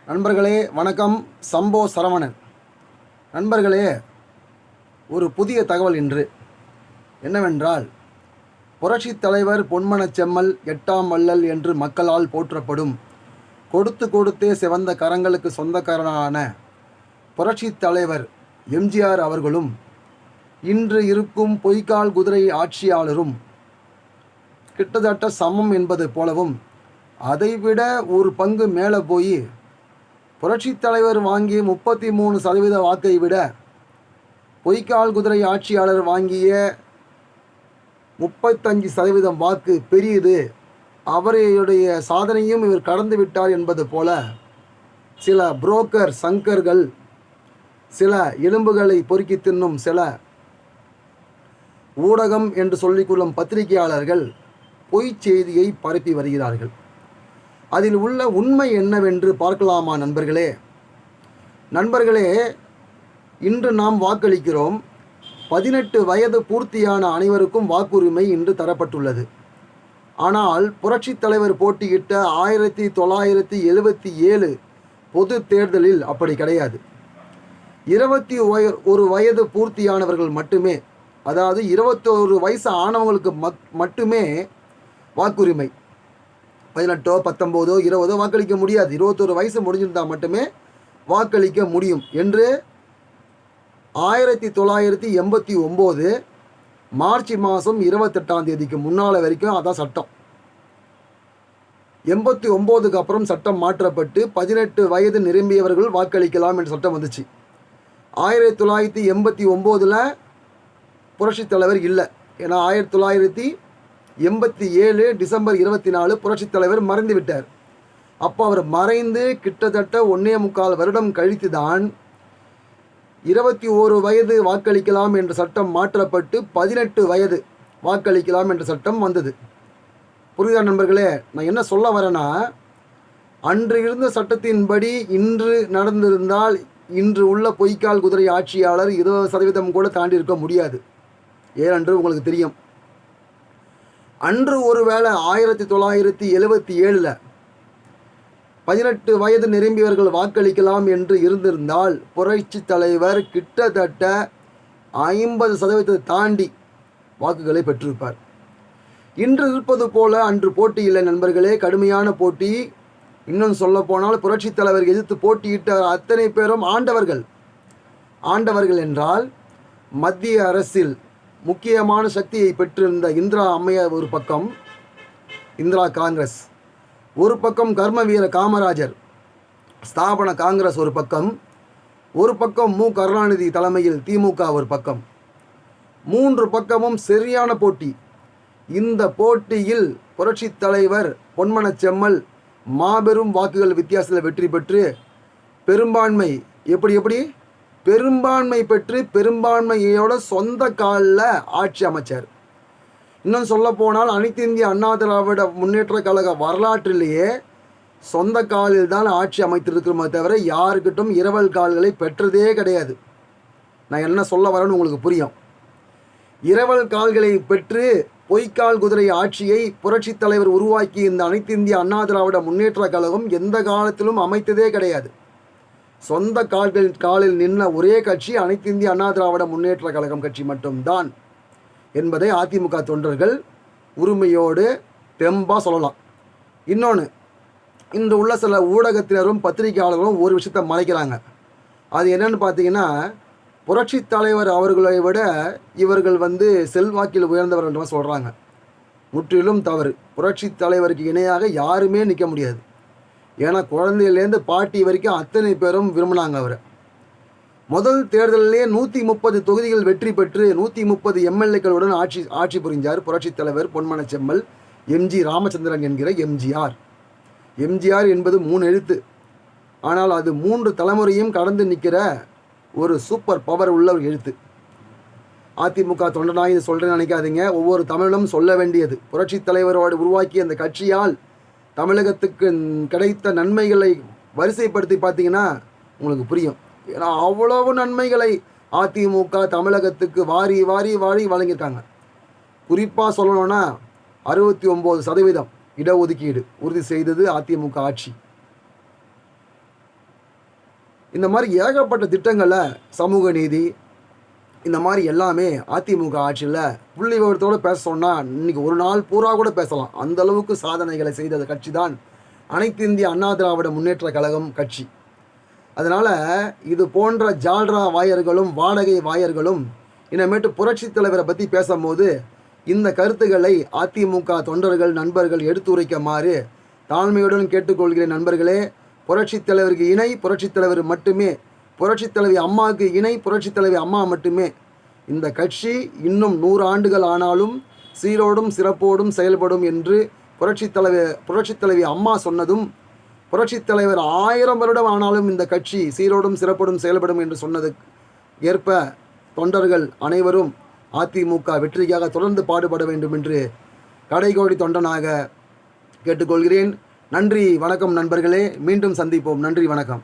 நண்பர்களே வணக்கம். சம்போ சரவணன். நண்பர்களே, ஒரு புதிய தகவல் இன்று என்னவென்றால், புரட்சித் தலைவர் பொன்மனச் செம்மல் 8ஆம் வள்ளல் என்று மக்களால் போற்றப்படும் கொடுத்து கொடுத்தே சிவந்த கரங்களுக்கு சொந்தக்காரனான புரட்சித் தலைவர் எம்ஜிஆர் அவர்களும் இன்று இருக்கும் பொய்க்கால் குதிரை ஆட்சியாளரும் கிட்டத்தட்ட சமம் என்பது போலவும், அதைவிட ஒரு பங்கு மேலே போய் புரட்சித் தலைவர் வாங்கிய 33% வாக்கை விட பொய்க்கால் குதிரை ஆட்சியாளர் வாங்கிய 35% வாக்கு பெரியது, அவருடைய சாதனையும் இவர் கடந்து விட்டார் என்பது போல சில புரோக்கர் சங்கர்கள், சில எலும்புகளை பொறுக்கி தின்னும் சில ஊடகம் என்று சொல்லிக்கொள்ளும் பத்திரிகையாளர்கள் பொய்ச் செய்தியை பரப்பி வருகிறார்கள். அதில் உள்ள உண்மை என்னவென்று பார்க்கலாமா நண்பர்களே, இன்று நாம் வாக்களிக்கிறோம். 18 வயது பூர்த்தியான அனைவருக்கும் வாக்குரிமை இன்று தரப்பட்டுள்ளது. ஆனால் புரட்சித் தலைவர் போட்டியிட்ட 1977 பொது தேர்தலில் அப்படி கிடையாது. 21 வயது பூர்த்தியானவர்கள் மட்டுமே, அதாவது 21 வயசு ஆனவங்களுக்கு மட்டுமே வாக்குரிமை. 18, 19, 20 வாக்களிக்க முடியாது. 21 வயசு முடிஞ்சிருந்தால் மட்டுமே வாக்களிக்க முடியும் என்று 1989 மார்ச் மாதம் 28ஆம் தேதிக்கு முன்னால் வரைக்கும் அதான் சட்டம். 89க்கு அப்புறம் சட்டம் மாற்றப்பட்டு 18 வயது நிரம்பியவர்கள் வாக்களிக்கலாம் என்ற சட்டம் வந்துச்சு. 1989 புரட்சித் தலைவர் இல்லை. ஏன்னா 1987 டிசம்பர் 24 புரட்சித் தலைவர் மறைந்து விட்டார். அப்போ அவர் மறைந்து கிட்டத்தட்ட 1.25 வருடம் கழித்து தான் 21 வயது வாக்களிக்கலாம் என்ற சட்டம் மாற்றப்பட்டு 18 வயது வாக்களிக்கலாம் என்ற சட்டம் வந்தது. புரியுதா நண்பர்களே? நான் என்ன சொல்ல வரேன்னா, அன்று இருந்த சட்டத்தின்படி இன்று நடந்திருந்தால் இன்று உள்ள பொய்க்கால் குதிரை ஆட்சியாளர் 20% கூட தாண்டி இருக்க முடியாது. ஏனென்று உங்களுக்கு தெரியும். அன்று ஒருவேளை 1977 18 வயது நிரம்பியவர்கள் வாக்களிக்கலாம் என்று இருந்திருந்தால் புரட்சி தலைவர் கிட்டத்தட்ட 50% தாண்டி வாக்குகளை பெற்றிருப்பார். இன்று இருப்பது போல அன்று போட்டி இல்லை நண்பர்களே, கடுமையான போட்டி. இன்னும் சொல்ல போனால் புரட்சி தலைவர் எதிர்த்து போட்டியிட்ட அத்தனை பேரும் ஆண்டவர்கள் என்றால் மத்திய அரசில் முக்கியமான சக்தியை பெற்றிருந்த இந்திரா அம்மையார் ஒரு பக்கம், இந்திரா காங்கிரஸ் ஒரு பக்கம், கர்ம வீர காமராஜர் ஸ்தாபன காங்கிரஸ் ஒரு பக்கம், மு கருணாநிதி தலைமையில் திமுக ஒரு பக்கம். 3 பக்கமும் சரியான போட்டி. இந்த போட்டியில் புரட்சித் தலைவர் பொன்மனச் செம்மல் மாபெரும் வாக்குகள் வித்தியாசத்தில் வெற்றி பெற்று பெரும்பான்மை பெரும்பான்மை பெற்று பெரும்பான்மையோட சொந்த காலில் ஆட்சி அமைச்சார். இன்னும் சொல்ல போனால் அனைத்து இந்திய அண்ணா திராவிட முன்னேற்ற கழக வரலாற்றிலேயே சொந்த காலில் தான் ஆட்சி அமைத்திருக்கிறோமே தவிர யாருக்கிட்டும் இரவல் கால்களை பெற்றதே கிடையாது. நான் என்ன சொல்ல வரேன்னு உங்களுக்கு புரியும். இரவல் கால்களை பெற்று பொய்க்கால் குதிரை ஆட்சியை புரட்சித் தலைவர் உருவாக்கி இந்த அனைத்து இந்திய அண்ணா திராவிட முன்னேற்ற கழகம் எந்த காலத்திலும் அமைத்ததே கிடையாது. சொந்த காலில் நின்ன ஒரே கட்சி அனைத்து இந்திய அண்ணா திராவிட முன்னேற்ற கழகம் கட்சி மட்டும்தான் என்பதை அதிமுக தொண்டர்கள் உரிமையோடு தெம்பாக சொல்லலாம். இன்னொன்று, இன்று உள்ள சில ஊடகத்தினரும் பத்திரிகையாளர்களும் ஒரு விஷயத்தை மறைக்கிறாங்க. அது என்னன்னு பார்த்தீங்கன்னா, புரட்சித் தலைவர் அவர்களை விட இவர்கள் செல்வாக்கில் உயர்ந்தவர் என்று சொல்கிறாங்க. முற்றிலும் தவறு. புரட்சித் தலைவருக்கு இணையாக யாருமே நிற்க முடியாது. ஏன்னா குழந்தையிலேருந்து பாட்டி வரைக்கும் அத்தனை பேரும் விரும்பினாங்க அவரை. முதல் தேர்தலிலே 130 தொகுதிகள் வெற்றி பெற்று 130 எம்எல்ஏக்களுடன் ஆட்சி புரிஞ்சார் புரட்சித் தலைவர் பொன்மனச் செம்மல் எம்ஜி ராமச்சந்திரன் என்கிற எம்ஜிஆர் என்பது 3 எழுத்து. ஆனால் அது 3 தலைமுறையும் கடந்து நிற்கிற ஒரு சூப்பர் பவர் உள்ள ஒரு எழுத்து. அதிமுக தொண்டனாக இது சொல்கிறேன்னு நினைக்காதீங்க. ஒவ்வொரு தமிழும் சொல்ல வேண்டியது. புரட்சித் தலைவரோடு உருவாக்கிய அந்த கட்சியால் தமிழகத்துக்கு கிடைத்த நன்மைகளை வரிசைப்படுத்தி பார்த்தீங்கன்னா உங்களுக்கு புரியும். ஏன்னா அவ்வளவு நன்மைகளை அதிமுக தமிழகத்துக்கு வாரி வாரி வாரி வழங்கியிருக்காங்க. குறிப்பாக சொல்லணும்னா 69% இடஒதுக்கீடு உறுதி செய்தது அதிமுக ஆட்சி. இந்த மாதிரி ஏகப்பட்ட திட்டங்களை, சமூக நீதி, இந்த மாதிரி எல்லாமே அதிமுக ஆட்சியில் புள்ளி விவரத்தோடு பேச சொன்னால் இன்றைக்கி ஒரு நாள் பூரா கூட பேசலாம். அந்த அளவுக்கு சாதனைகளை செய்த கட்சி தான் அனைத்து இந்திய அண்ணா திராவிட முன்னேற்ற கழகம் கட்சி. அதனால் இது போன்ற ஜால்ரா வாயர்களும் வாடகை வாயர்களும் இனிமேட்டு புரட்சி தலைவரை பற்றி பேசும்போது இந்த கருத்துக்களை அதிமுக தொண்டர்கள், நண்பர்கள் எடுத்துரைக்குமாறு தாழ்மையுடன் கேட்டுக்கொள்கிறேன். நண்பர்களே, புரட்சி தலைவருக்கு இணை புரட்சி தலைவர் மட்டுமே, புரட்சி தலைவி அம்மாவுக்கு இணை புரட்சி தலைவி அம்மா மட்டுமே. இந்த கட்சி இன்னும் 100 ஆண்டுகள் ஆனாலும் சீரோடும் சிறப்போடும் செயல்படும் என்று புரட்சி தலைவி அம்மா சொன்னதும், புரட்சி தலைவர் 1000 வருடம் ஆனாலும் இந்த கட்சி சீரோடும் சிறப்போடும் செயல்படும் என்று சொன்னது ஏற்ப தொண்டர்கள் அனைவரும் அதிமுக வெற்றிக்காக தொடர்ந்து பாடுபட வேண்டும் என்று கடைகோடி தொண்டனாக கேட்டுக்கொள்கிறேன். நன்றி, வணக்கம் நண்பர்களே. மீண்டும் சந்திப்போம். நன்றி, வணக்கம்.